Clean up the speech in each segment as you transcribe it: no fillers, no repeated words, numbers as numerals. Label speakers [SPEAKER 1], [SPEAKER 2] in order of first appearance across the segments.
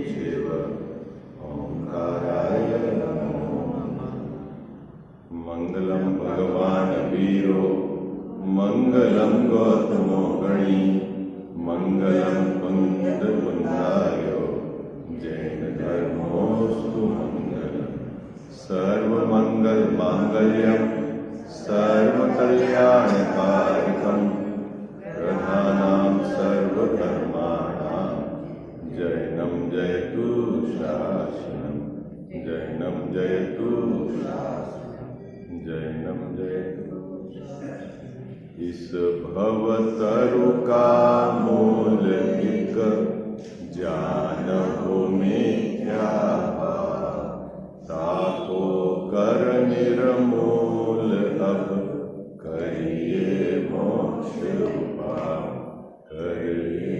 [SPEAKER 1] शिव ओंकाराय नमो नमः। मंगलम भगवान वीरो मंगलम गौतमो गणी मंगलम कुंदकुंदाय जैन धर्मोस्तु मंगलम। सर्वमंगल मांगल्यम सर्वकल्याणकारकम प्रधानां सर्वधर्माणां जैनं जयतु शासनम। जैनं जयतु जैनं जयतु। इस भवतरु का मूल एक जानहु मिथ्या ताको कर निर्मूल अब करिए मोक्ष उपाय करिए।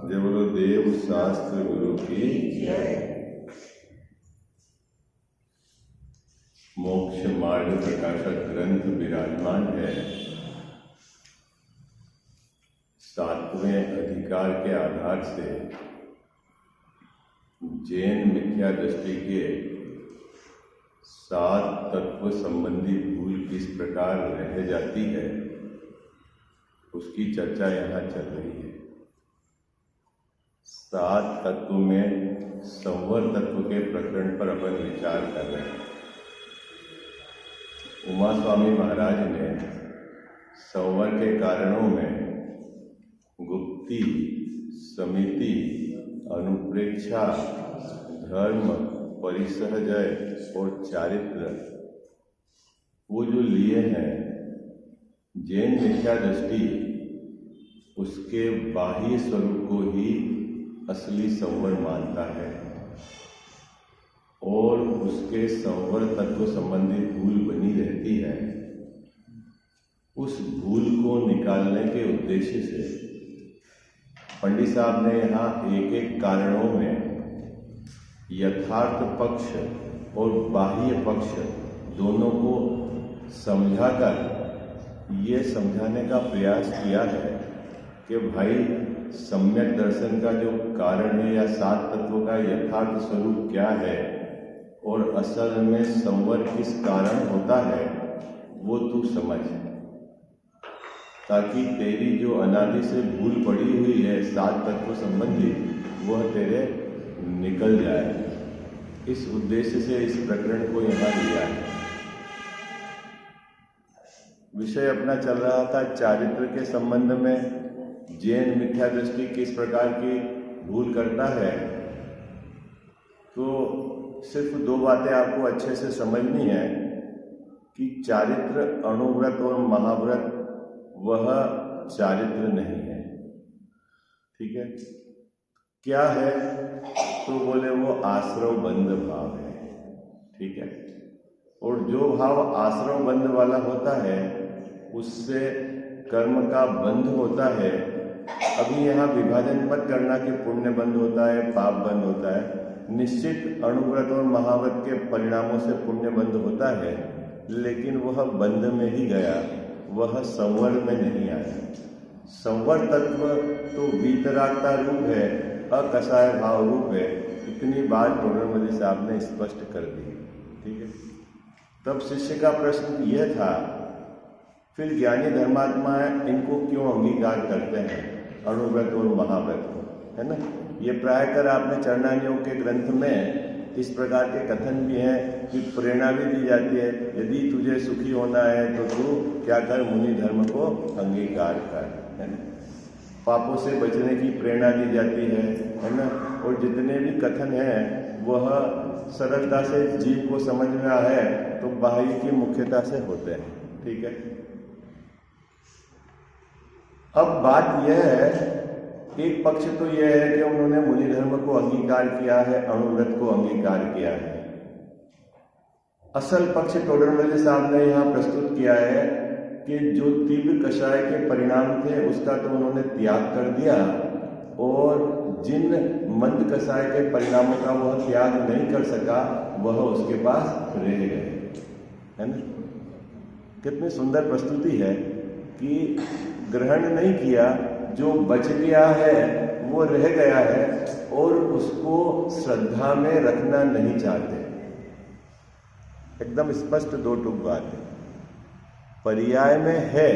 [SPEAKER 1] जय बोलो देव शास्त्र गुरु की जय। मोक्ष मार्ग प्रकाशक ग्रंथ विराजमान है। 7वें अधिकार के आधार से जैन मिथ्या दृष्टि के 7 तत्व संबंधी भूल किस प्रकार रह जाती है उसकी चर्चा यहाँ चल रही है। 7 तत्व में संवर तत्व के प्रकरण पर अपन विचार कर रहे हैं। उमा स्वामी महाराज ने संवर के कारणों में गुप्ति, समिति, अनुप्रेक्षा, धर्म, परिसहजय और चारित्र वो जो लिए हैं, जैन मिथ्या दृष्टि उसके बाह्य स्वरूप को ही असली संवर मानता है और उसके संवर तत्व संबंधी भूल बनी रहती है। उस भूल को निकालने के उद्देश्य से पंडित साहब ने यहाँ एक एक कारणों में यथार्थ पक्ष और बाह्य पक्ष दोनों को समझाकर ये समझाने का प्रयास किया है कि भाई सम्यक दर्शन का जो कारण है या 7 तत्वों का यथार्थ स्वरूप क्या है और असल में संवर किस कारण होता है वो तू समझ, ताकि तेरी जो अनादि से भूल पड़ी हुई है 7 तत्व संबंधी वह तेरे निकल जाए। इस उद्देश्य से इस प्रकरण को यहाँ लिया है। विषय अपना चल रहा था चारित्र के संबंध में जैन मिथ्या दृष्टि किस प्रकार की भूल करता है। तो सिर्फ 2 बातें आपको अच्छे से समझनी है कि चारित्र अणुव्रत और महाव्रत वह चारित्र नहीं है। ठीक है, क्या है? तो बोले वो आश्रव बंध भाव है। ठीक है, और जो भाव आश्रव बंध वाला होता है उससे कर्म का बंध होता है। अभी यहाँ विभाजन मत करना कि पुण्य बंध होता है, पाप बंध होता है। निश्चित अणुव्रत और महाव्रत के परिणामों से पुण्य बंध होता है, लेकिन वह बंध में ही गया, वह संवर में नहीं आया। संवर तत्व तो वीतरागता रूप है, अकषाय भाव रूप है। इतनी बात टोडरमल साहब ने स्पष्ट कर दी। ठीक है, तब शिष्य का प्रश्न यह था, फिर ज्ञानी धर्मात्मा इनको क्यों अंगीकार करते हैं, अणुव्रत और महाव्रत को, है ना? ये प्राय कर आपने चरणानियों के ग्रंथ में इस प्रकार के कथन भी हैं कि प्रेरणा भी दी जाती है, यदि तुझे सुखी होना है तो तू क्या कर, मुनि धर्म को अंगीकार कर, है ना? पापों से बचने की प्रेरणा दी जाती है ना? और जितने भी कथन हैं वह सरलता से जीव को समझ में है तो बाह्य की मुख्यता से होते हैं। ठीक है, अब बात यह है, एक पक्ष तो यह है कि उन्होंने मुनि धर्म को अंगीकार किया है, अणुव्रत को अंगीकार किया है। असल पक्ष टोडरमल साहब ने यहाँ प्रस्तुत किया है कि जो तीव्र कषाय के परिणाम थे उसका तो उन्होंने त्याग कर दिया, और जिन मंद कषाय के परिणामों का वह त्याग नहीं कर सका वह उसके पास रह गए, है ना? कितनी सुंदर प्रस्तुति है कि ग्रहण नहीं किया, जो बच गया है वो रह गया है और उसको श्रद्धा में रखना नहीं चाहते। एकदम स्पष्ट दो टूक बात है। पर्याय में है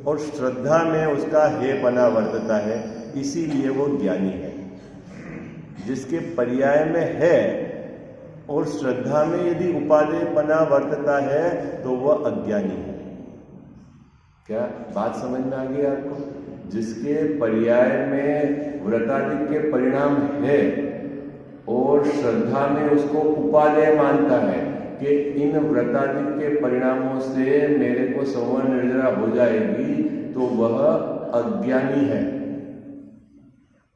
[SPEAKER 1] और श्रद्धा में उसका है पना वर्तता है, इसीलिए वो ज्ञानी है। जिसके पर्याय में है और श्रद्धा में यदि उपादेय पना वर्तता है तो वह अज्ञानी है। क्या बात समझ में आ गई आपको? जिसके पर्याय में व्रतादि के परिणाम है और श्रद्धा में उसको उपादेय मानता है कि इन व्रतादि के परिणामों से मेरे को संवरण निर्जरा हो जाएगी, तो वह अज्ञानी है।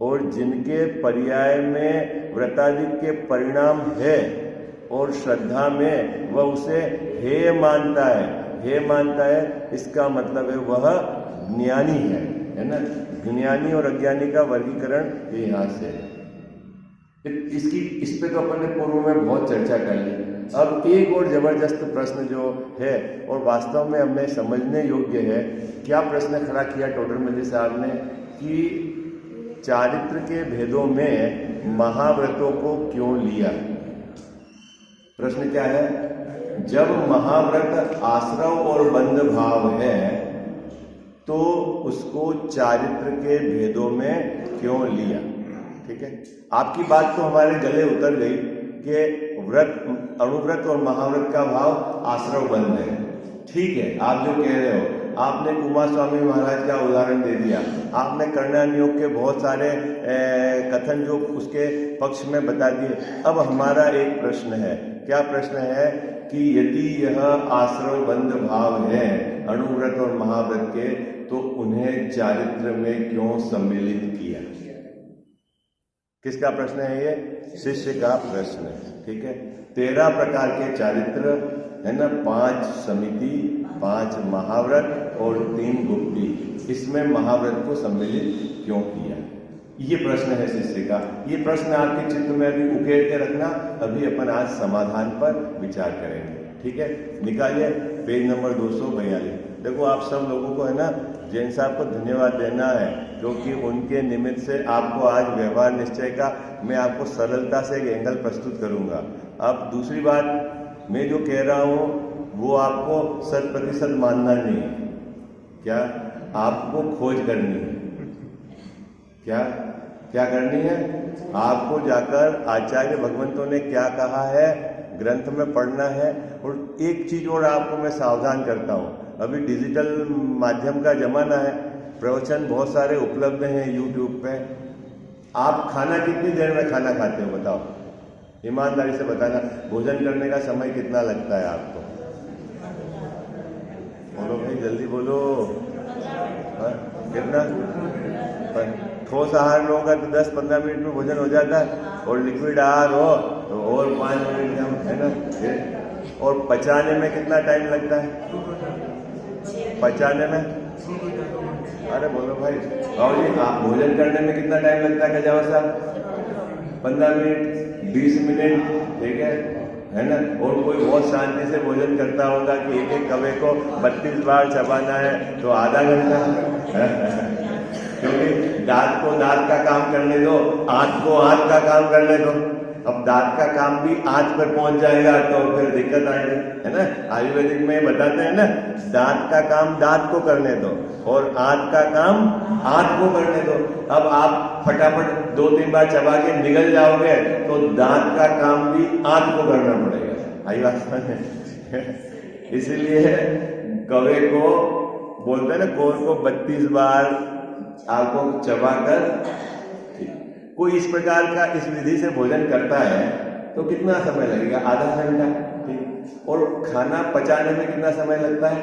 [SPEAKER 1] और जिनके पर्याय में व्रतादि के परिणाम है और श्रद्धा में वह उसे हे मानता है, इसका मतलब है वह ज्ञानी है ना। ज्ञानी और अज्ञानी का वर्गीकरण ये यहाँ से है। इस पे तो अपन ने पूर्व में बहुत चर्चा कर ली। अब एक और जबरदस्त प्रश्न जो है और वास्तव में हमें समझने योग्य है, क्या प्रश्न खड़ा किया टोडर मल्ली साहब ने कि चारित्र के भेदों में महाव्रतों को क्यों लिया। प्रश्न क्या है? जब महाव्रत आश्रव और बंध भाव है तो उसको चारित्र के भेदों में क्यों लिया। ठीक है, आपकी बात तो हमारे गले उतर गई कि व्रत, अणुव्रत और महाव्रत का भाव आश्रव बंध है। ठीक है, आप जो कह रहे हो, आपने कुमार स्वामी महाराज का उदाहरण दे दिया, आपने कर्णन योग के बहुत सारे कथन जो उसके पक्ष में बता दिए। अब हमारा एक प्रश्न है, क्या प्रश्न है कि यदि यह आश्रव बंध भाव है अणुव्रत और महाव्रत के, तो उन्हें चारित्र में क्यों सम्मिलित किया। किसका प्रश्न है ये? शिष्य का प्रश्न है। ठीक है, 13 प्रकार के चारित्र है ना, 5 समिति, 5 महाव्रत और 3 गुप्ती। इसमें महाव्रत को सम्मिलित क्यों किया, ये प्रश्न है शिष्य का। ये प्रश्न आपके चित्त में अभी उकेर के रखना, अभी अपन आज समाधान पर विचार करेंगे। ठीक है, निकालिए पेज नंबर 242। देखो, आप सब लोगों को है ना जैन साहब को धन्यवाद देना है, क्योंकि उनके निमित्त से आपको आज व्यवहार निश्चय का मैं आपको सरलता से एक एंगल प्रस्तुत करूंगा। अब दूसरी बात, मैं जो कह रहा हूँ वो आपको 100% मानना नहीं है। क्या? आपको खोज करनी है। क्या करनी है? आपको जाकर आचार्य भगवंतों ने क्या कहा है ग्रंथ में पढ़ना है। और एक चीज और आपको मैं सावधान करता हूँ, अभी डिजिटल माध्यम का जमाना है, प्रवचन बहुत सारे उपलब्ध हैं यूट्यूब पे। आप खाना कितनी देर में खाना खाते हो बताओ, ईमानदारी से बताना। भोजन करने का समय कितना लगता है आपको? बोलो भाई, जल्दी बोलो। कितना? ठोस आहार लोगों का तो 10-15 मिनट में भोजन हो जाता है, और लिक्विड आहार हो तो और 5 मिनट कम, है ना। और पचाने में कितना टाइम लगता है? पचाने में, अरे बोलो भाई, आओ जी, आप भोजन करने में कितना टाइम लगता है गजावर साहब? 15 मिनट, 20 मिनट, ठीक है ना। और कोई बहुत शांति से भोजन करता होगा कि एक एक कवे को 32 बार चबाना है, तो आधा घंटा। क्योंकि दांत को दांत का काम करने दो, आंत को आंत का काम करने दो। अब दांत का काम भी आंत पर पहुंच जाएगा तो फिर दिक्कत आएगी, है ना। आयुर्वेदिक में बताते हैं ना, दांत का काम दांत को करने दो और आंत का काम आंत को करने दो। अब आप फटाफट 2-3 बार चबा के निगल जाओगे तो दांत का काम भी आंत को करना पड़ेगा। आई बात समझ? इसीलिए कवे को बोलते हैं ना, कौन को 32 बार आपको चबाकर, कोई इस प्रकार का इस विधि से भोजन करता है तो कितना समय लगेगा? आधा घंटा। ठीक, और खाना पचाने में कितना समय लगता है?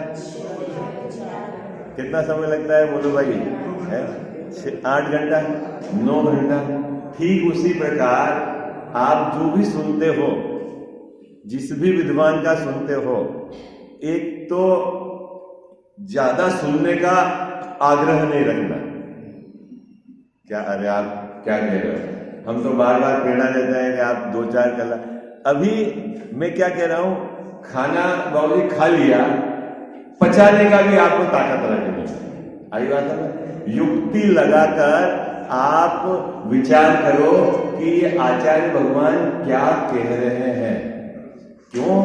[SPEAKER 1] कितना समय लगता है बोलो भाई? 8 घंटा, 9 घंटा। ठीक उसी प्रकार आप जो भी सुनते हो, जिस भी विद्वान का सुनते हो, एक तो ज्यादा सुनने का आग्रह नहीं रखना। क्या? अरे आप क्या कह रहे हो? हम तो बार बार प्रेरणा देते हैं कि आप 2-4 कलाक। अभी मैं क्या कह रहा हूं, खाना बाबूजी खा लिया, पचाने का भी आपको ताकत रखनी है। आई बात है ना। युक्ति लगाकर आप विचार करो कि ये आचार्य भगवान क्या कह रहे हैं। क्यों?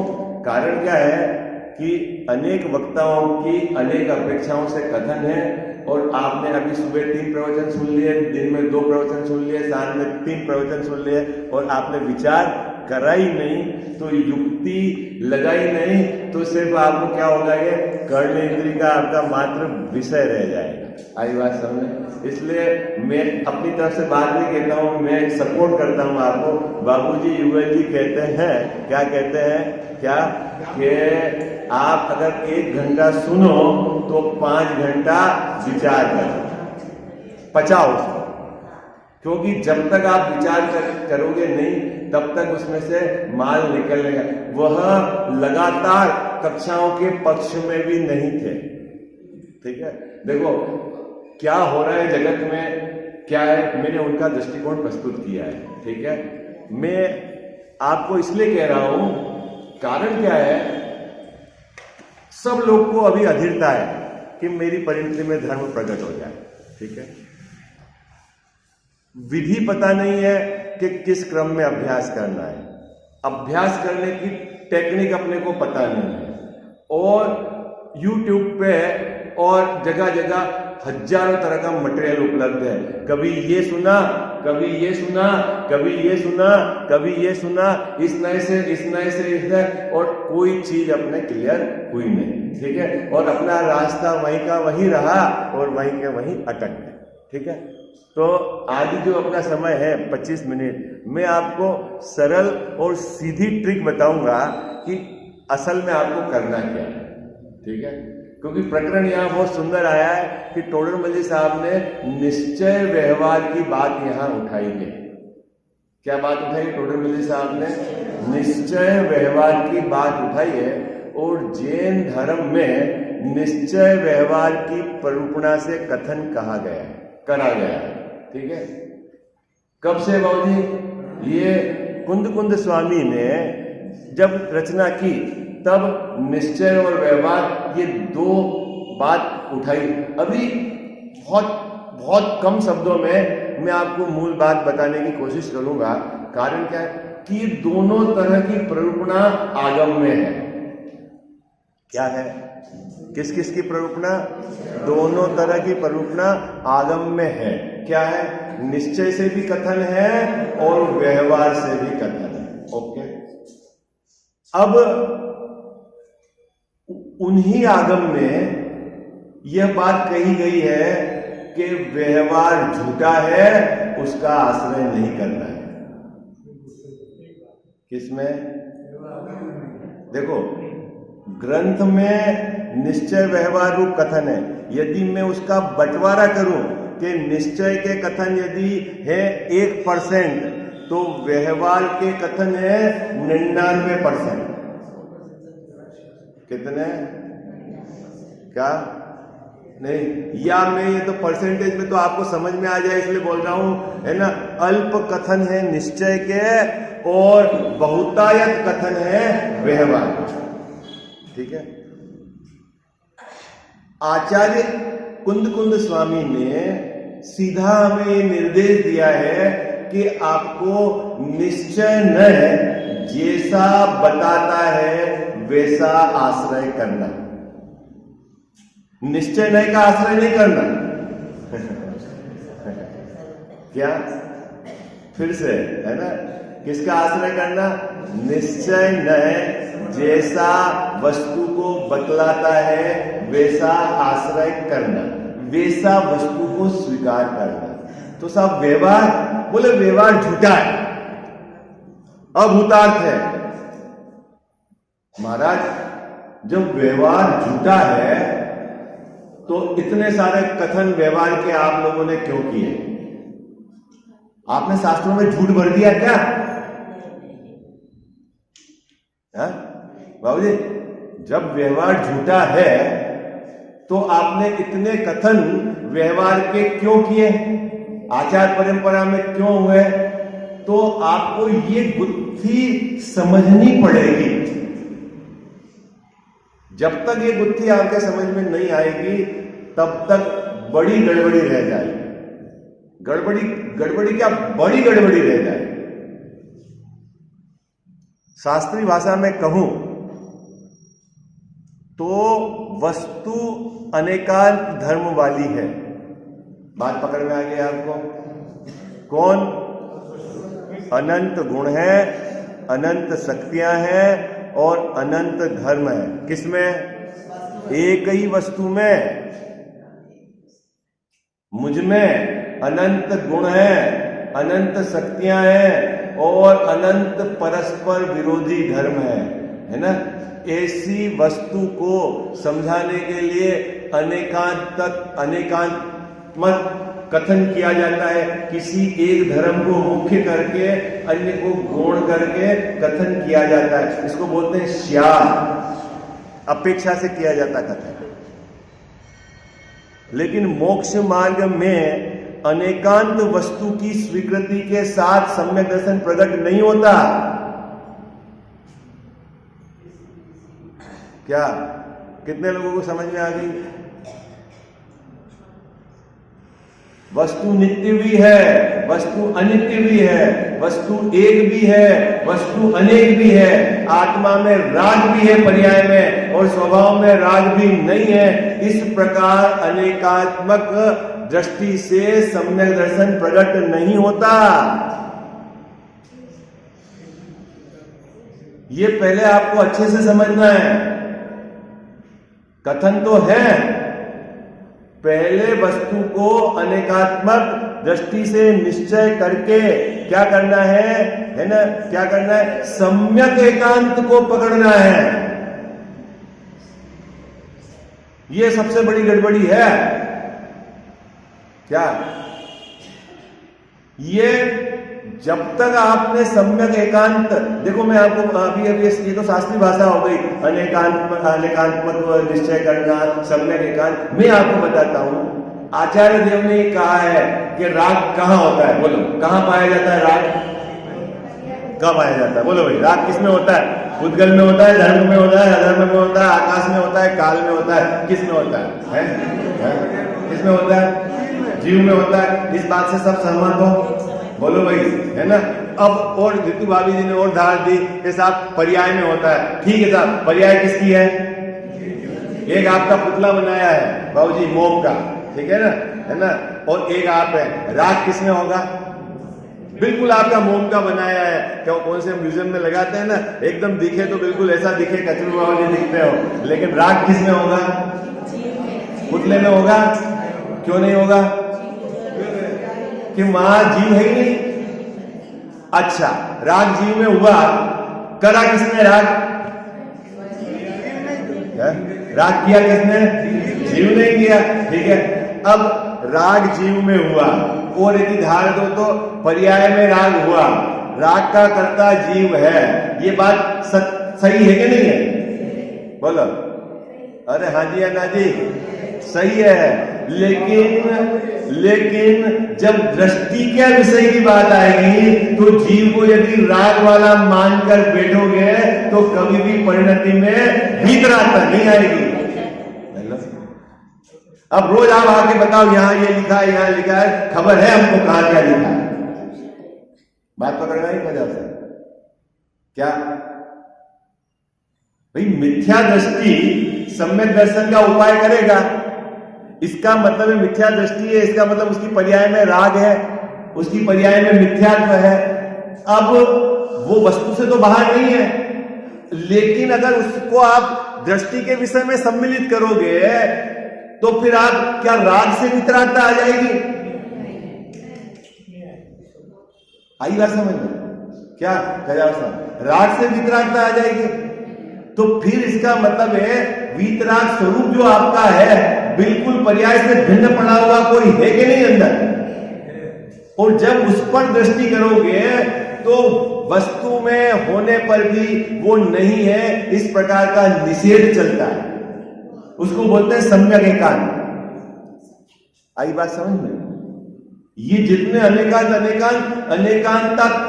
[SPEAKER 1] कारण क्या है कि अनेक वक्ताओं की अनेक अपेक्षाओं से कथन है, और आपने अभी सुबह 3 प्रवचन सुन लिए, दिन में 2 प्रवचन सुन लिए, शाम में 3 प्रवचन सुन लिए, और आपने विचार करा ही नहीं, तो युक्ति लगाई नहीं, तो सिर्फ आपको क्या होगा, ये कर्ण इंद्रिय का आपका मात्र विषय रह जाएगा। आई बात समझ? इसलिए मैं अपनी तरफ से बात नहीं कहता हूँ, मैं सपोर्ट करता हूँ आपको। बाबूजी युगल जी कहते हैं, क्या कहते हैं, क्या कि आप अगर 1 घंटा सुनो तो 5 घंटा विचार करो, पचाओ उसको, क्योंकि जब तक आप विचार करोगे नहीं, तब तक उसमें से माल निकलेगा। वह लगातार कक्षाओं के पक्ष में भी नहीं थे। ठीक है, देखो क्या हो रहा है जगत में, क्या है, मैंने उनका दृष्टिकोण प्रस्तुत किया है। ठीक है, मैं आपको इसलिए कह रहा हूं, कारण क्या है, सब लोग को अभी अधीरता है कि मेरी परिणति में धर्म प्रकट हो जाए। ठीक है, विधि पता नहीं है कि किस क्रम में अभ्यास करना है, अभ्यास करने की टेक्निक अपने को पता नहीं है, और YouTube पे और जगह जगह हजारों तरह का मटेरियल उपलब्ध है। कभी ये सुना, कभी ये सुना, कभी ये सुना, कभी ये सुना, इस नए से इस नए से इस नए, और कोई चीज अपने क्लियर हुई नहीं। ठीक है, और अपना रास्ता वहीं का वहीं रहा और वहीं के वहीं अटक गए। ठीक है, तो आज जो अपना समय है 25 मिनट, मैं आपको सरल और सीधी ट्रिक बताऊंगा कि असल में आपको करना क्या है। ठीक है, क्योंकि प्रकरण यहाँ बहुत सुंदर आया है कि टोडरमल साहब ने निश्चय व्यवहार की बात यहाँ उठाई है। क्या बात उठाई टोडरमल साहब ने? निश्चय व्यवहार की बात उठाई है, और जैन धर्म में निश्चय व्यवहार की प्ररूपणा से कथन कहा गया है, करा गया है। ठीक है, कब से बाबूजी? ये कुंद स्वामी ने जब रचना की, तब निश्चय और व्यवहार, ये 2 बात उठाई। अभी बहुत कम शब्दों में मैं आपको मूल बात बताने की कोशिश करूंगा। कारण क्या है कि दोनों तरह की प्ररूपणा आगम में है। क्या है? किस किस की प्ररूपणा? दोनों तरह की प्ररूपणा आगम में है। क्या है? निश्चय से भी कथन है और व्यवहार से भी कथन है। ओके, अब उन्हीं आगम में यह बात कही गई है कि व्यवहार झूठा है, उसका आश्रय नहीं करना है। किसमें? देखो, ग्रंथ में निश्चय व्यवहार रूप कथन है। यदि मैं उसका बंटवारा करूं कि निश्चय के कथन यदि है 1%, तो व्यवहार के कथन है 99%। कितने? क्या नहीं, या मैं ये तो परसेंटेज में तो आपको समझ में आ जाए इसलिए बोल रहा हूं, है ना। अल्प कथन है निश्चय के और बहुतायत कथन है व्यवहार। ठीक है, आचार्य कुंद स्वामी ने सीधा हमें ये निर्देश दिया है कि आपको निश्चय न जैसा बताता है वैसा आश्रय करना, निश्चय नय का आश्रय नहीं करना। क्या? फिर से, है ना, किसका आश्रय करना? निश्चय नय जैसा वस्तु को बतलाता है वैसा आश्रय करना, वैसा वस्तु को स्वीकार करना। तो सब व्यवहार, बोले व्यवहार झूठा है, अभूतार्थ है। महाराज, जब व्यवहार झूठा है तो इतने सारे कथन व्यवहार के आप लोगों ने क्यों किए? आपने शास्त्रों में झूठ भर दिया क्या? बाबूजी, जब व्यवहार झूठा है तो आपने इतने कथन व्यवहार के क्यों किए? आचार परंपरा में क्यों हुए? तो आपको ये गुत्थी समझनी पड़ेगी। जब तक ये गुत्थी आपके समझ में नहीं आएगी, तब तक बड़ी गड़बड़ी रह जाएगी। गड़बड़ी क्या बड़ी गड़बड़ी रह जाए। शास्त्रीय भाषा में कहूं तो वस्तु अनेकांत धर्म वाली है। बात पकड़ में आ गई आपको? कौन? अनंत गुण है, अनंत शक्तियां हैं और अनंत धर्म है। किसमें? एक ही वस्तु में। मुझ में अनंत गुण है, अनंत शक्तियां हैं और अनंत परस्पर विरोधी धर्म है ना। ऐसी वस्तु को समझाने के लिए अनेकांतमत कथन किया जाता है। किसी एक धर्म को मुख्य करके अन्य को गौण करके कथन किया जाता है। इसको बोलते हैं श्याम, अपेक्षा से किया जाता कथन। लेकिन मोक्ष मार्ग में अनेकांत वस्तु की स्वीकृति के साथ सम्यक दर्शन प्रकट नहीं होता। क्या कितने लोगों को समझ में आ गई? वस्तु नित्य भी है, वस्तु अनित्य भी है, वस्तु एक भी है, वस्तु अनेक भी है। आत्मा में राग भी है पर्याय में और स्वभाव में राग भी नहीं है। इस प्रकार अनेकात्मक दृष्टि से सम्यक दर्शन प्रकट नहीं होता। ये पहले आपको अच्छे से समझना है। कथन तो है, पहले वस्तु को अनेकात्मक दृष्टि से निश्चय करके क्या करना है ना? क्या करना है? सम्यक एकांत को पकड़ना है। यह सबसे बड़ी गड़बड़ी है। क्या? ये जब तक आपने सम्यक एकांत, देखो मैं आपको अभी ये तो शास्त्रीय भाषा हो गई, अनेकांतमक निश्चय करना, सम्यक एकांत। मैं आपको बताता हूं, आचार्य देव ने कहा है कि राग कहां होता है? बोलो, कहां पाया जाता है राग? कब पाया जाता है? बोलो भाई, राग किसमें होता है? उद्गल में होता है, धर्म में होता है, अधर्म में होता है, आकाश में होता है, काल में होता है। किस में होता है? किसमें होता है? जीव में होता है। इस बात से सब सहमत हो? बोलो भाई, है ना। अब और ऋतु भाभी जी ने और धार दी कि साहब पर्याय में होता है। ठीक है साहब, पर्याय किसकी है? एक आपका पुतला बनाया है बाबूजी मोम का, ठीक है ना, और एक आप है। राग किसमें होगा? बिल्कुल आपका मोम का बनाया है। क्या कौन से म्यूजियम में लगाते हैं ना, एकदम दिखे तो बिल्कुल ऐसा दिखे कचरू बाबूजी दिखते हो, लेकिन राग किसमें होगा? पुतले में होगा। क्यों नहीं होगा? कि वहां जीव है ही नहीं। अच्छा, राग जीव में हुआ, करा किसने राग? राग किया किसने? जीव ने किया। ठीक है, अब राग जीव में हुआ और यदि धार दो तो पर्याय में राग हुआ। राग का कर्ता जीव है। ये बात सही है कि नहीं है? बोलो। अरे हाँ जी, अन्ना जी, सही है। लेकिन जब दृष्टि के विषय की बात आएगी तो जीव को यदि राग वाला मानकर बैठोगे तो कभी भी परिणति में भीतरात्मा नहीं आएगी। अब रोज आप आके बताओ यहां ये लिखा है, यहां लिखा है, खबर है हमको कहां क्या लिखा है। बात पकड़ना ही वजह से क्या भाई, मिथ्या दृष्टि सम्यक दर्शन का उपाय करेगा। इसका मतलब है मिथ्या दृष्टि है, इसका मतलब उसकी पर्याय में राग है, उसकी पर्याय में मिथ्यात्व है। अब वो वस्तु से तो बाहर नहीं है, लेकिन अगर उसको आप दृष्टि के विषय में सम्मिलित करोगे तो फिर आप क्या राग से वितरागता आ जाएगी? आई बात समझ में? क्या राग से वितरागता आ जाएगी तो फिर इसका मतलब है वीतराग स्वरूप जो आपका है बिल्कुल पर्याय से भिन्न पड़ा हुआ कोई है कि नहीं अंदर। और जब उस पर दृष्टि करोगे तो वस्तु में होने पर भी वो नहीं है, इस प्रकार का निषेध चलता है। उसको बोलते हैं सम्यक एकांत। आई बात समझ में? ये जितने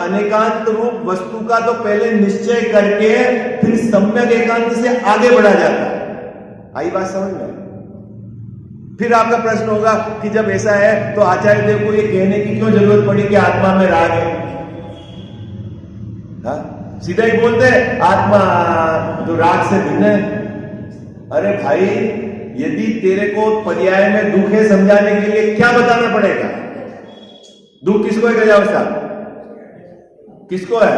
[SPEAKER 1] अनेकांत रूप वस्तु का तो पहले निश्चय करके फिर सम्यक एकांत से आगे बढ़ा जाता है। आई बात समझ में? फिर आपका प्रश्न होगा कि जब ऐसा है तो आचार्य देव को ये कहने की क्यों जरूरत पड़ी कि आत्मा में राग है? हाँ? सीधा ही बोलते आत्मा तो राग से भिन्न है। अरे भाई, यदि तेरे को पर्याय में दुख है समझाने के लिए क्या बताना पड़ेगा? दुख किसको है गजाव साहब? किसको है?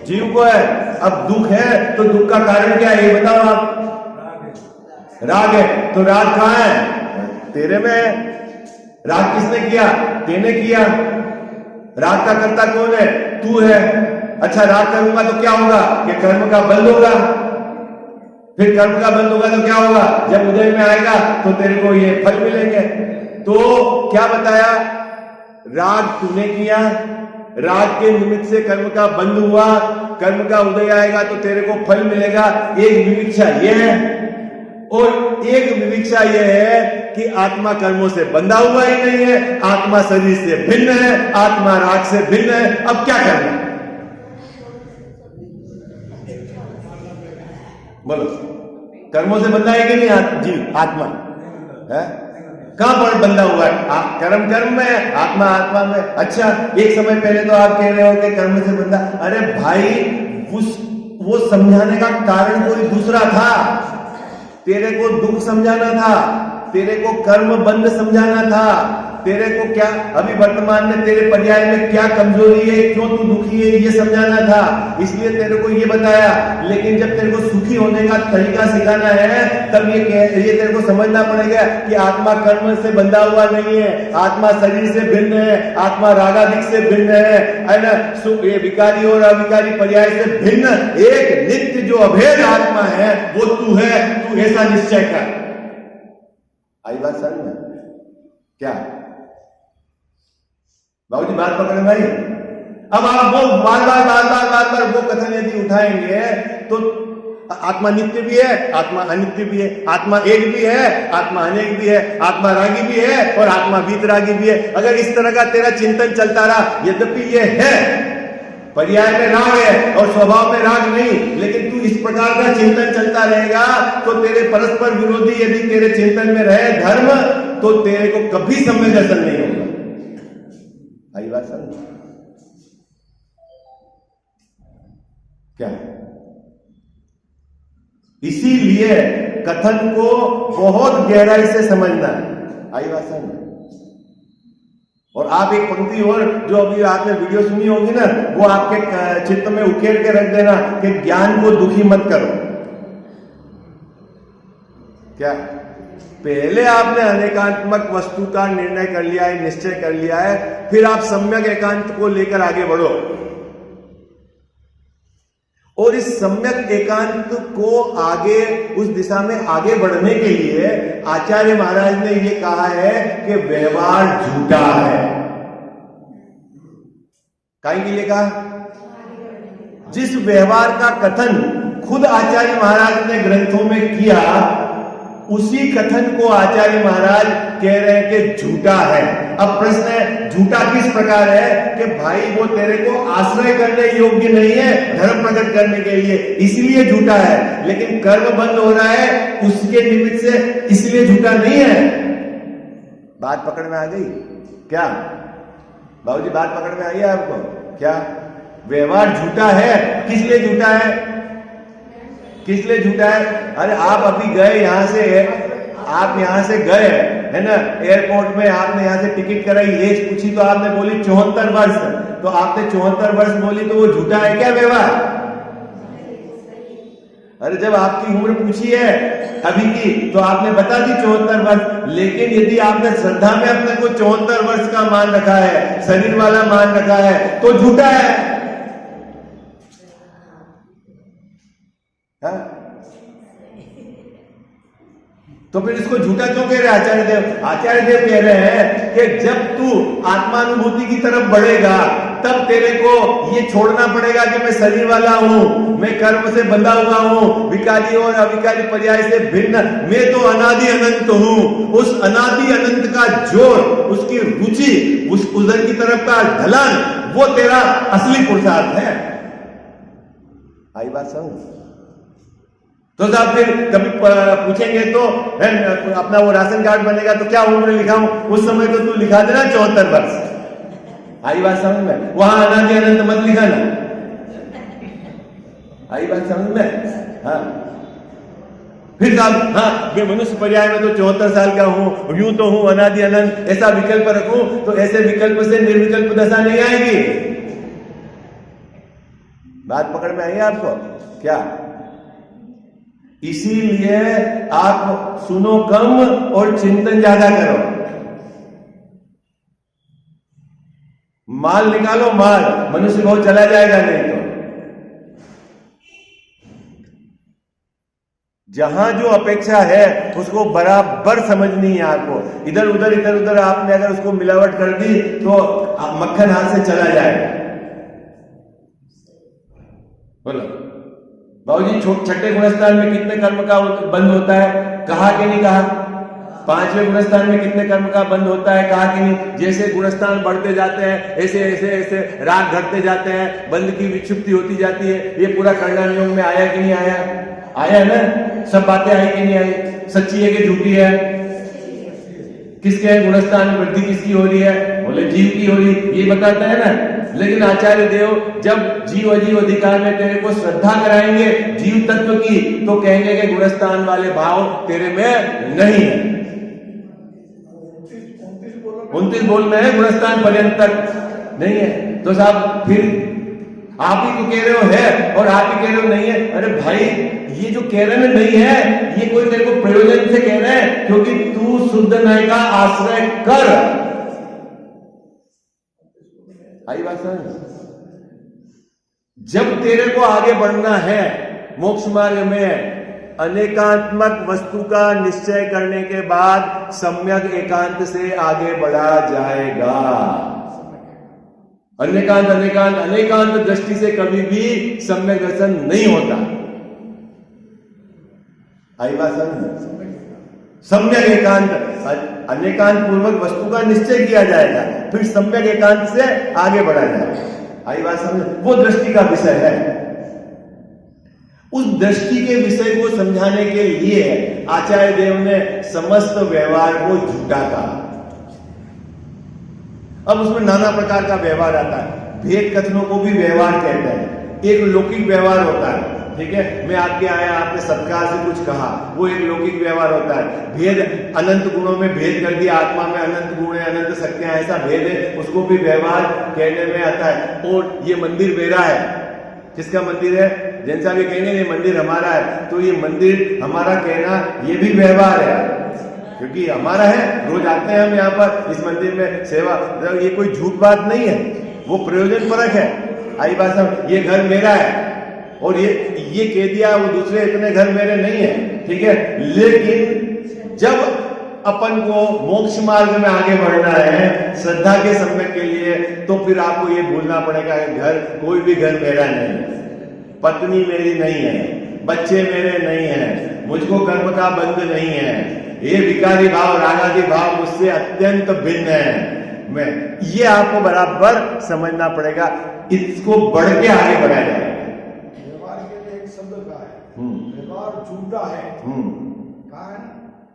[SPEAKER 1] जीव को है। अब दुख है तो दुख का कारण क्या है ये बताओ आप। राग है, तो राग कहां है? तेरे में है। राग किसने किया? तेने किया। राग का कर्ता कौन है? तू है। अच्छा, राग करूंगा तो क्या होगा? कि कर्म का बंध होगा। फिर कर्म का बंध होगा तो क्या होगा? जब उदय में आएगा तो तेरे को ये फल मिलेंगे। तो क्या बताया? राग तूने किया, राग के निमित्त से कर्म का बंध हुआ, कर्म का उदय आएगा तो तेरे को फल मिलेगा। एक विविक्षा यह है, और एक विविक्षा यह है कि आत्मा कर्मों से बंधा हुआ ही नहीं है, आत्मा शरीर से भिन्न है, आत्मा राग से भिन्न है। अब क्या करना? बोलो, कर्मों से बंधा है कि नहीं जीव? आत्मा है कहां पर बंधा हुआ है? कर्म कर्म में, आत्मा आत्मा में। अच्छा, एक समय पहले तो आप कह रहे हो कि कर्म से बंधा। अरे भाई, वो समझाने का कारण कोई दूसरा था। तेरे को दुख समझाना था, तेरे को कर्म बंध समझाना था, तेरे को क्या अभी वर्तमान में तेरे पर्याय में क्या कमजोरी है, क्यों तू दुखी है, ये समझाना था। इसलिए तेरे को ये बताया। लेकिन जब तेरे को सुखी होने का तरीका सिखाना है तब ये तेरे को समझना पड़ेगा कि आत्मा कर्म से बंधा हुआ नहीं है, आत्मा शरीर से भिन्न है, आत्मा रागादिक से भिन्न है ना। ये विकारी और अविकारी पर्याय से भिन्न एक नित्य जो अभेद आत्मा है वो तू है। तू ऐसा निश्चय कर। आई बात समझ में? क्या बाबूजी बात पकड़े भाई? अब आप वो बार वो कथन यदि उठाएंगे तो आत्मा नित्य भी है, आत्मा अनित्य भी है, आत्मा एक भी है, आत्मा अनेक भी है, आत्मा रागी भी है और आत्मा वीतरागी भी है। अगर इस तरह का तेरा चिंतन चलता रहा, यद्यपि ये है पर्याय में राग है और स्वभाव में राग नहीं, लेकिन तू इस प्रकार का चिंतन चलता रहेगा तो तेरे परस्पर विरोधी यदि तेरे चिंतन में रहे धर्म, तो तेरे को कभी सम्यक दर्शन नहीं होगा। आई बात समझ? क्या है? इसीलिए कथन को बहुत गहराई से समझना है। आई बात समझ? और आप एक पंक्ति और जो अभी आपने वीडियो सुनी होगी ना, वो आपके चित्त में उकेर के रख देना कि ज्ञान को दुखी मत करो। क्या? पहले आपने अनेकात्मक वस्तु का निर्णय कर लिया है, निश्चय कर लिया है, फिर आप सम्यक एकांत को लेकर आगे बढ़ो। और इस सम्यक एकांत को आगे उस दिशा में आगे बढ़ने के लिए आचार्य महाराज ने यह कहा है कि व्यवहार झूठा है। काहे के लिए कहा? जिस व्यवहार का कथन खुद आचार्य महाराज ने ग्रंथों में किया, उसी कथन को आचार्य महाराज कह रहे हैं कि झूठा है। अब प्रश्न है, झूठा किस प्रकार है? कि भाई वो तेरे को आश्रय करने योग्य नहीं है धर्म प्रकट करने के लिए, इसलिए झूठा है। लेकिन कर्म बंद हो रहा है उसके निमित्त से, इसलिए झूठा नहीं है। बात पकड़ में आ गई क्या बाबूजी? बात पकड़ में आई है आपको? क्या व्यवहार झूठा है? किस लिए झूठा है? किस लिए झूठा है? अरे आप अभी गए यहां से, आप यहां से गए है ना, एयरपोर्ट में आपने यहां से टिकट कराई, एज पूछी तो आपने बोली 74 वर्ष, तो आपने 74 वर्ष बोली तो वो झूठा है क्या व्यवहार? अरे जब आपकी उम्र पूछी है अभी की तो आपने बता दी 74 वर्ष, लेकिन यदि आपने श्रद्धा में अपने को 74 वर्ष का मान रखा है, शरीर वाला मान रखा है, तो झूठा है। तो फिर इसको झूठा क्यों कह रहे हैं आचार्य देव? आचार्य देव कह रहे हैं कि जब तू आत्मानुभूति की तरफ बढ़ेगा तब तेरे को ये छोड़ना पड़ेगा कि मैं शरीर वाला हूं, मैं कर्म से बंधा हुआ हूं, विकारी और अविकारी पर्याय से भिन्न, मैं तो अनादि अनंत हूं। उस अनादि अनंत का जोर, उसकी रुचि, उस उधर की तरफ का ढलान, वो तेरा असली पुरुषार्थ है। आई बात समझ? तो साहब फिर कभी पूछेंगे तो अपना वो राशन कार्ड बनेगा तो क्या उम्र लिखाऊं? उस समय तो तू लिखा देना 74 वर्ष। आई बात समझ में? वहां अनादि अनंत मत लिखाना। आई बात समझ में? हाँ। फिर साहब हाँ मैं मनुष्य पर्याय में तो 74 साल का हूं, यूं तो हूं अनादि अनंत, ऐसा विकल्प रखूं तो ऐसे विकल्प से निर्विकल्प दशा नहीं आएगी। बात पकड़ में आई आपको क्या? इसीलिए आप सुनो कम और चिंतन ज्यादा करो। माल निकालो, माल मनुष्य बहुत चला जाएगा नहीं तो। जहां जो अपेक्षा है उसको बराबर समझनी है आपको। इधर उधर आपने अगर उसको मिलावट कर दी तो मक्खन हाथ से चला जाएगा। बोलो बाबूजी, छठे गुणस्थान में कितने कर्म का बंद होता है? कहा कि नहीं कहा? पांचवें गुणस्थान में कितने कर्म का बंद होता है? कहा कि नहीं? जैसे गुणस्थान बढ़ते जाते हैं ऐसे ऐसे ऐसे राग घटते जाते हैं, बंद की विक्षुप्ति होती जाती है। ये पूरा कल्याण योग में आया कि नहीं आया? आया है ना? सब बातें आई कि नहीं आई? सच्ची है कि झूठी है? किसके है गुणस्थान में वृद्धि किसकी हो रही है? बोले जीव की हो रही, ये बताता है ना। लेकिन आचार्य देव जब जीव अजीव अधिकार में तेरे को श्रद्धा कराएंगे जीव तत्व की, तो कहेंगे कि गुणस्थान वाले भाव तेरे में नहीं है। 29 बोल में है, गुणस्थान पर्यंत तक नहीं है। तो साहब फिर आप ही तो कह रहे हो है और आप ही कह रहे हो नहीं है। अरे भाई, ये जो कह रहे हैं नहीं है, ये कोई तेरे को प्रयोजन से कह रहा है, क्योंकि तू शुद्ध नय का आश्रय कर। आई बात समझ? जब तेरे को आगे बढ़ना है मोक्ष मार्ग में, अनेकात्मक वस्तु का निश्चय करने के बाद सम्यक एकांत से आगे बढ़ा जाएगा। अनेकांत अनेकांत अनेकांत दृष्टि से कभी भी सम्यक दर्शन नहीं होता। आई बात समझ? सम्यक एकांत, अनेकांत पूर्वक वस्तु का निश्चय किया जाएगा, फिर सम्यक एकांत से आगे बढ़ा जाएगा। आई बात समझ? वो दृष्टि का विषय है। उस दृष्टि के विषय को समझाने के लिए आचार्य देव ने समस्त व्यवहार को झूठा कहा। अब उसमें नाना प्रकार का व्यवहार आता है। भेद कथनों को भी व्यवहार कहते हैं। एक लौकिक व्यवहार होता है, ठीक है, मैं आपके आया, आपने सत्कार से कुछ कहा, वो एक लौकिक व्यवहार होता है। भेद, अनंत गुणों में भेद कर दिया, आत्मा में अनंत गुण है, अनंत शक्तियां, ऐसा भेद है, उसको भी व्यवहार कहने में आता है। और ये मंदिर मेरा है, किसका मंदिर है? जैसा भी कहेंगे ये मंदिर हमारा है, तो ये मंदिर हमारा कहना ये भी व्यवहार है, क्योंकि हमारा है, रोज आते हैं हम यहाँ पर इस मंदिर में सेवा। ये कोई झूठ बात नहीं है, वो प्रयोजन परक है। आई बात समझ? ये घर मेरा है और ये कह दिया वो दूसरे इतने घर मेरे नहीं है, ठीक है। लेकिन जब अपन को मोक्ष मार्ग में आगे बढ़ना है श्रद्धा के सम्यक के लिए, तो फिर आपको ये भूलना पड़ेगा कि घर, कोई भी घर मेरा नहीं है, पत्नी मेरी नहीं है, बच्चे मेरे नहीं है, मुझको कर्म का बंध नहीं है, ये विकारी भाव रागादि भाव मुझसे अत्यंत भिन्न है। मैं ये आपको बराबर समझना पड़ेगा, इसको बढ़ के आगे बढ़ाया जाए।
[SPEAKER 2] व्यवहार के लिए एक शब्द कहा है, व्यवहार झूठा है, कहा है,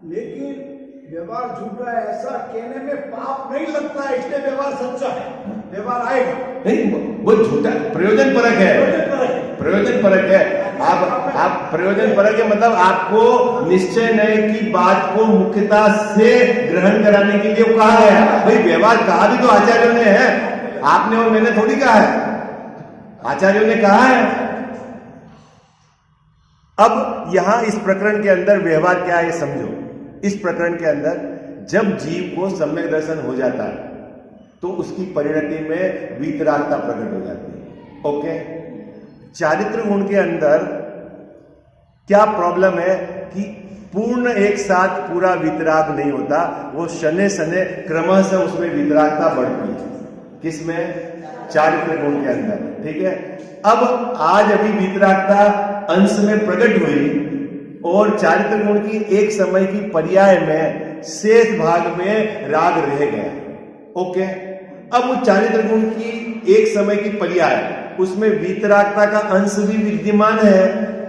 [SPEAKER 2] लेकिन व्यवहार झूठा है ऐसा कहने में पाप नहीं लगता है, इसलिए व्यवहार सच्चा है। व्यवहार आएगा
[SPEAKER 1] नहीं, वो झूठा प्रयोजन परक है, प्रयोजन परक है। आप प्रयोजन परक है, मतलब आपको निश्चय नय की बात को मुख्यता से ग्रहण कराने के लिए कहा गया। भाई व्यवहार कहा भी तो आचार्यों ने है, आपने और मैंने थोड़ी कहा है, आचार्यों ने कहा है। अब यहां इस प्रकरण के अंदर व्यवहार क्या है समझो। इस प्रकरण के अंदर जब जीव को सम्यक दर्शन हो जाता है तो उसकी परिणति में वीतरागता प्रकट हो जाती है। ओके, चारित्र गुण के अंदर क्या प्रॉब्लम है कि पूर्ण एक साथ पूरा वीतराग नहीं होता, वो शने शने क्रमशः उसमें वीतरागता बढ़ती है। किसमें? चारित्र गुण के अंदर, ठीक है। अब आज अभी वीतरागता अंश में प्रकट हुई और चारित्र गुण की एक समय की पर्याय में शेष भाग में राग रह गया। ओके, अब वो चारित्र गुण की एक समय की पर्याय उसमें वीतरागता का अंश भी विद्यमान है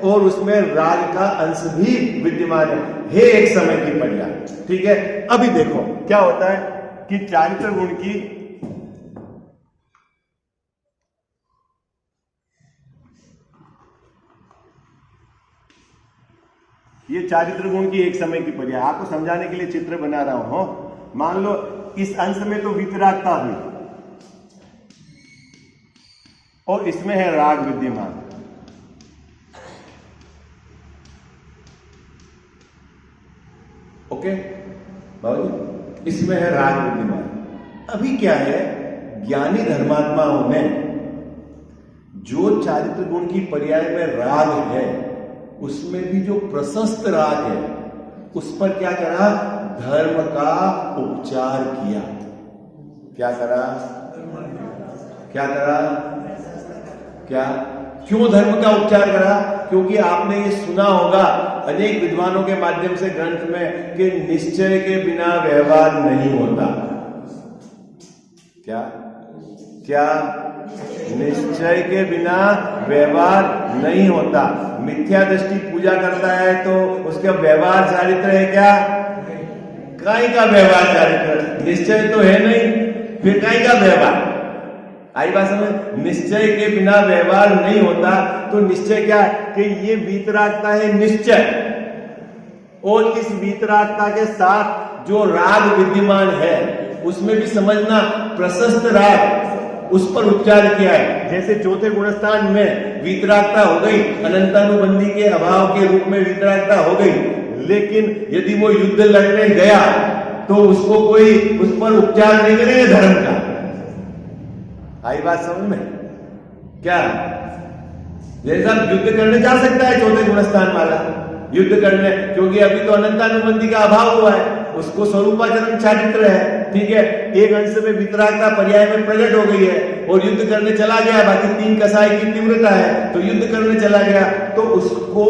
[SPEAKER 1] और उसमें राग का अंश भी विद्यमान है एक समय की पर्याय। ठीक है, अभी देखो क्या होता है कि चारित्र गुण की ये चारित्र गुण की एक समय की पर्याय, आपको समझाने के लिए चित्र बना रहा हूं। मान लो इस अंश में तो वीतरागता हुई और इसमें है राग विद्यमान। ओके बाबूजी, इसमें है राग विद्यमान। अभी क्या है, ज्ञानी धर्मात्माओं में जो चारित्र गुण की पर्याय में राग है उसमें भी जो प्रशस्त राग है उस पर क्या करा, धर्म का उपचार किया। क्या करा, क्या करा, क्या, क्यों धर्म का उपचार करा? क्योंकि आपने ये सुना होगा अनेक विद्वानों के माध्यम से ग्रंथ में कि निश्चय के बिना व्यवहार नहीं होता। क्या क्या, निश्चय के बिना व्यवहार नहीं होता। मिथ्या दृष्टि पूजा करता है तो उसका व्यवहार चारित्र है क्या? काई का व्यवहार चारित्र, निश्चय तो है नहीं, फिर काई का व्यवहार? आई बात समझ, निश्चय के बिना व्यवहार नहीं होता। तो निश्चय क्या है कि ये वीतरागता है निश्चय, और इस वीतरागता के साथ जो राग विद्यमान है उसमें भी समझना प्रशस्त राग, उस पर उपचार किया है। जैसे चौथे गुणस्थान में वीतरागता हो गई, अनंतानुबंधी के अभाव के रूप में वीतरागता हो गई, लेकिन यदि वो युद्ध लड़ने गया तो उसको कोई उस पर उपचार नहीं करेंगे धर्म का। आई बात समझ में? क्या जैसा युद्ध करने जा सकता है चौथे गुणस्थान वाला युद्ध करने, क्योंकि अभी तो अनंतानुबंधी का अभाव हुआ है, उसको स्वरूपाचरण चारित्र है। ठीक है, एक अंश में वितरागता पर्याय में प्रकट हो गई है और युद्ध करने चला गया, बाकी 3 कसाई की तीव्रता है तो युद्ध करने चला गया, तो उसको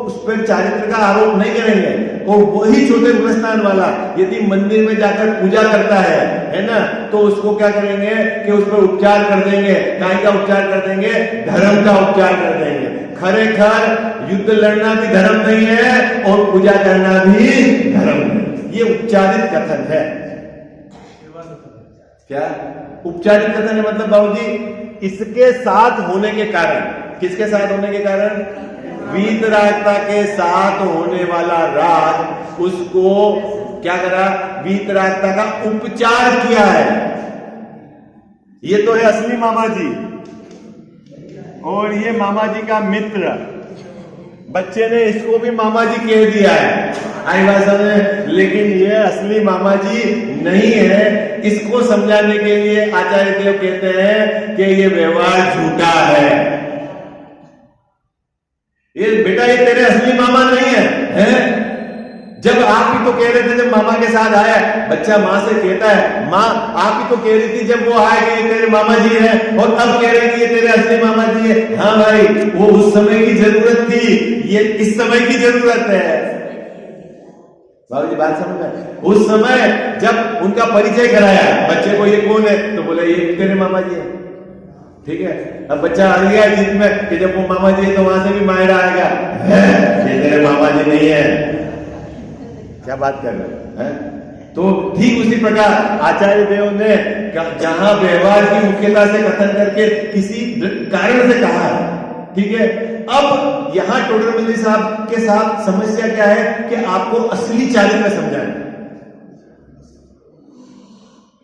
[SPEAKER 1] उस पर चारित्र का आरोप नहीं करेंगे। और वही चौथे गुणस्थान वाला यदि मंदिर में जाकर पूजा करता है ना, तो उसको क्या करेंगे कि उस पर उपचार कर देंगे। काय का उपचार कर देंगे? धर्म का उपचार कर देंगे। खरेखर युद्ध लड़ना भी धर्म नहीं है और पूजा करना भी धर्म नहीं, ये उपचारित कथन है। क्या उपचारित कथन है? मतलब बाबूजी इसके साथ होने के कारण, किसके साथ होने के कारण? वीतरागता के साथ होने वाला राग, उसको क्या करा? वीतरागता का उपचार किया है। ये तो है असली मामा जी, और ये मामा जी का मित्र, बच्चे ने इसको भी मामा जी कह दिया है। आई बात समझ, लेकिन ये असली मामा जी नहीं है। इसको समझाने के लिए आचार्य देव कहते हैं कि ये व्यवहार झूठा है। ये बेटा ये तेरे असली मामा नहीं है? जब आप ही तो कह रहे थे, जब मामा के साथ आया बच्चा माँ से कहता है, माँ आप ही तो कह रही थी जब वो आए कि ये तेरे मामा जी हैं, और अब कह रहे कि ये तेरे असली मामा जी है। हाँ भाई, वो उस समय की जरूरत थी, ये इस समय की जरूरत है। बाबू जी बात समझ में? उस समय जब उनका परिचय कराया बच्चे को, ये कौन है, तो बोले ये तेरे मामा जी है। ठीक है, अब बच्चा आ गया जीत में कि जब वो मामा जी है तो वहां से भी मायरा आएगा, ये तेरे मामा जी नहीं है। क्या बात कर रहे हैं? तो ठीक उसी प्रकार आचार्य देव ने जहां व्यवहार की मुख्यता से कथन करके किसी कारण से कहा है, ठीक है। अब यहां टोडरमल्ली साहब के साथ समस्या क्या है कि आपको असली चारित्र समझाना,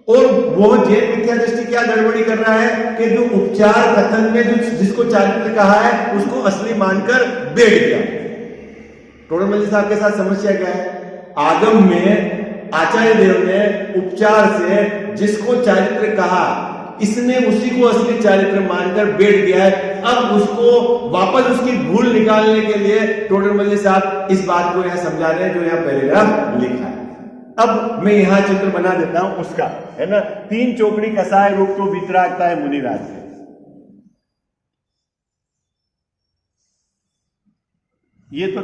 [SPEAKER 1] और वो जैन मिथ्या दृष्टि क्या गड़बड़ी कर रहा है कि जो उपचार कथन में जो जिसको चारित्र कहा है उसको असली मानकर बैठ गया। टोडरमल्ली साहब के साथ समस्या क्या है? आगम में आचार्य देव ने उपचार से जिसको चारित्र कहा, इसने उसी को असली चारित्र मानकर बैठ गया है। अब उसको वापस उसकी भूल निकालने के लिए टोडरमल्ली साहब इस बात को यहां समझा रहे हैं जो यहां पैराग्राफ लिखा है। अब मैं यहां चित्र बना देता हूं उसका, है ना। 3 चौकड़ी कसाय रूप तो वितरागता है मुनिराज से। ये तो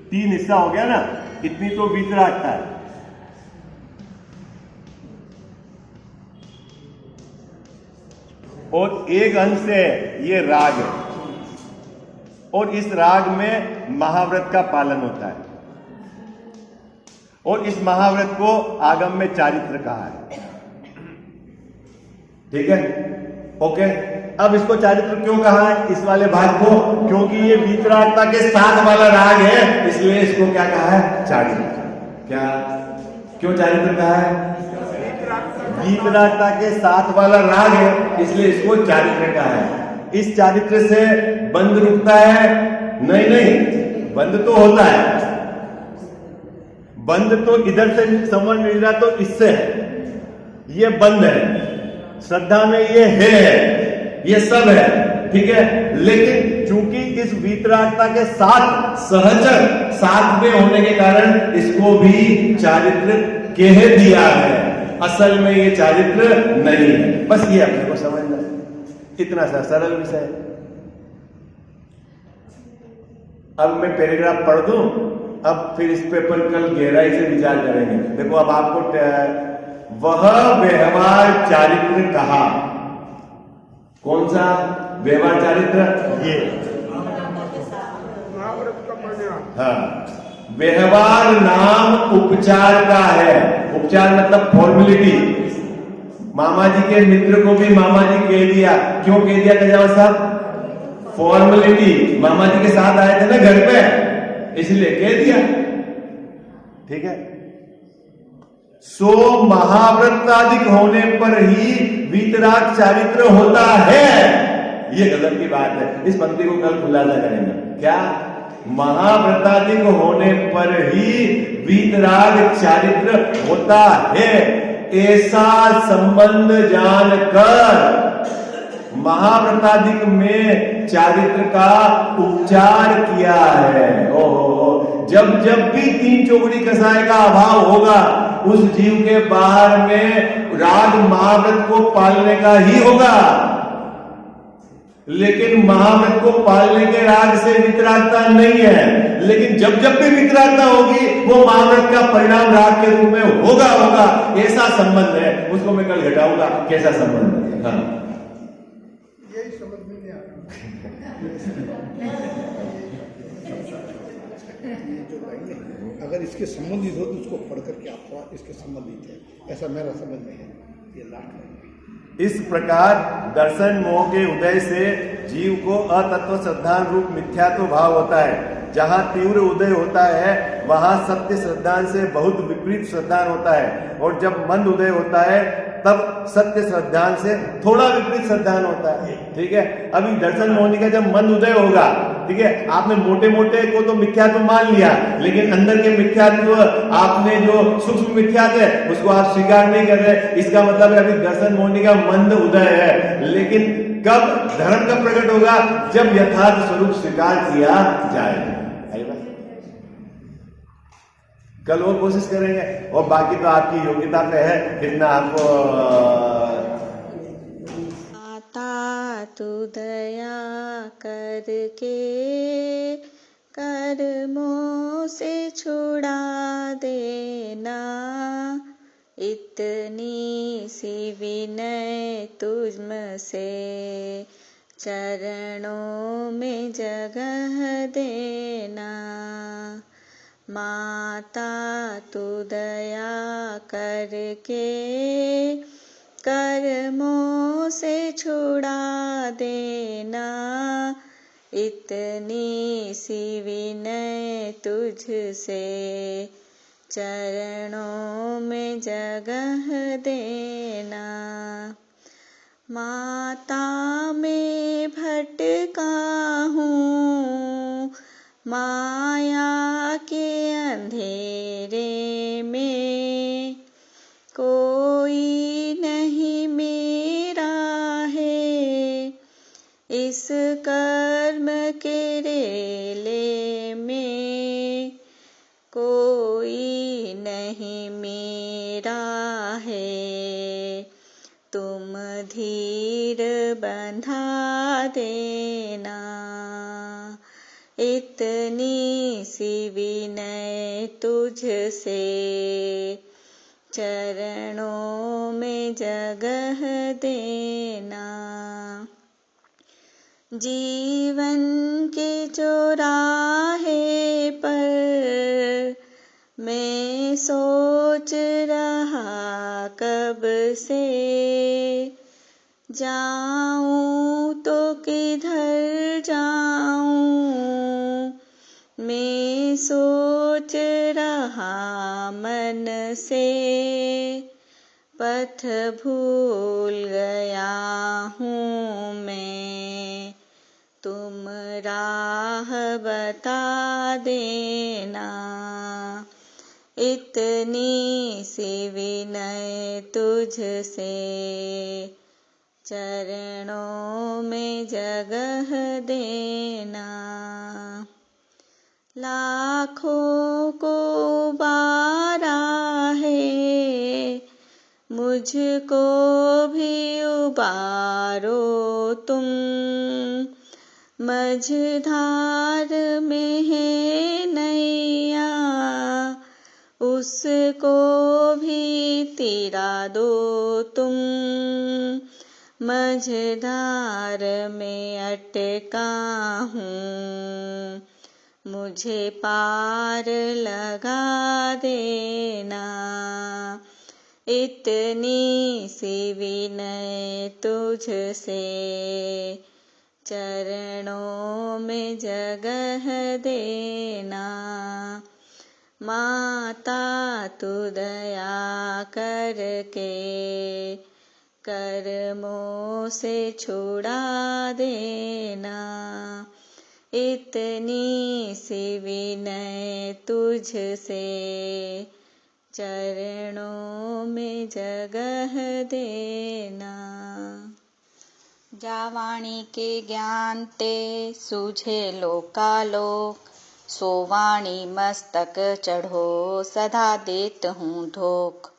[SPEAKER 1] 3 हिस्सा हो गया ना, इतनी तो वितरागता है। और एक अंश है ये राग है, और इस राग में महाव्रत का पालन होता है, और इस महाव्रत को आगम में चारित्र कहा है। ठीक है, ओके। अब इसको चारित्र क्यों कहा है इस वाले भाग को? क्योंकि ये वीतरागता के साथ वाला राग है, इसलिए इसको क्या कहा है? चारित्र। क्या, क्यों चारित्र कहा है? वीतरागता के साथ वाला राग है, इसलिए इसको चारित्र कहा है। इस चारित्र से बंध रुकता है? नहीं नहीं, बंध तो होता है। बंध तो इधर से संवरण मिल रहा तो इससे है, ये बंध है। श्रद्धा में ये है, ये सब है, ठीक है। लेकिन चूंकि इस वीतरागता के साथ सहचर साथ में होने के कारण इसको भी चारित्र कह दिया है। असल में ये चारित्र नहीं है, बस ये अपने को समझना है। इतना सा सरल विषय है। अब मैं पैराग्राफ पढ़ दूं, अब फिर इस पे अपन कल गहराई से विचार करेंगे। देखो, अब आपको वह व्यवहार चारित्र कहा। कौन सा व्यवहार चारित्र? ये, हाँ। व्यवहार नाम उपचार का है। उपचार मतलब फॉर्मेलिटी। मामा जी के मित्र को भी मामा जी कह दिया। क्यों कह दिया कजावा साहब? फॉर्मेलिटी। मामा जी के साथ आए थे ना घर पे, इसलिए कह दिया। ठीक है। सो महाव्रताधिक होने पर ही वीतराग चारित्र होता है, ये गजब की बात है। इस पंक्ति को कल खुलासा करेंगे। क्या? महाव्रताधिक होने पर ही वीतराग चारित्र होता है, ऐसा संबंध जानकर महाव्रताधिक में चारित्र का उपचार किया है। ओहो, जब जब भी तीन चौगुनी कसाय का अभाव होगा, उस जीव के बाहर में राग महाव्रत को पालने का ही होगा। लेकिन महाव्रत को पालने के राग से वितरागता नहीं है। लेकिन जब जब भी वितरागता होगी, वो महाव्रत का परिणाम राग के रूप में होगा। ऐसा संबंध है। उसको मैं कल घटाऊंगा कैसा संबंध है। हाँ,
[SPEAKER 2] यही समझ में नहीं आता। अगर इसके संबंधित हो तो उसको पढ़ करके आप थोड़ा इसके संबंधित है, ऐसा मेरा समझ में है। ये लास्ट
[SPEAKER 1] इस प्रकार दर्शन मोह के उदय से जीव को अतत्व श्रद्धान रूप मिथ्यात्व भाव होता है। जहां तीव्र उदय होता है वहां सत्य श्रद्धान से बहुत विपरीत श्रद्धान होता है, और जब मंद उदय होता है तब सत्य श्रद्धान से थोड़ा विपरीत श्रद्धान होता है। ठीक है। अभी दर्शन मोहनी का जब मंद उदय होगा, ठीक है, आपने मोटे मोटे को तो मिथ्यात्व मान लिया, लेकिन अंदर के मिथ्यात्व, आपने जो सूक्ष्म मिथ्यात्व है उसको आप स्वीकार नहीं कर रहे। इसका मतलब है अभी दर्शन मोहनी का मंद उदय है। लेकिन कब धर्म का प्रकट होगा? जब यथार्थ स्वरूप स्वीकार किया जाएगा। कल वो कोशिश करेंगे, और बाकी तो आपकी योग्यता पे है कितना आपको।
[SPEAKER 3] माता तू दया करके कर्मों से छुड़ा देना, इतनी सी विनय तुझसे चरणों में जगह देना। माता तू दया करके कर्मों से छुड़ा देना, इतनी सी विनय तुझसे चरणों में जगह देना। माता में भटका हूँ माया के अंधेरे में, कोई नहीं मेरा है इस कर्म के रेले में, कोई नहीं मेरा है तुम धीर बंधा देना। इतनी सी विनय तुझसे चरणों में जगह देना। जीवन के चौराहे पर मैं सोच रहा कब से, जाऊं तो किधर जाऊं, मैं सोच रहा मन से, पथ भूल गया हूँ मैं, तुम राह बता देना। इतनी सी विनय तुझसे, चरणों में जगह देना। लाखों को उबारा है, मुझको भी उबारो तुम, मझधार में है नैया, उसको भी तिरा दो तुम, मझधार में अटका हूँ, मुझे पार लगा देना। इतनी सी विनय तुझसे, चरणों में जगह देना। माता तू दया करके, कर्मों से छुड़ा देना। इतनी सी विनय तुझसे, चरणों में जगह देना। जावाणी के ज्ञान ते सूझे लोकालोक, सोवाणी मस्तक चढ़ो सदा देत हूँ धोख।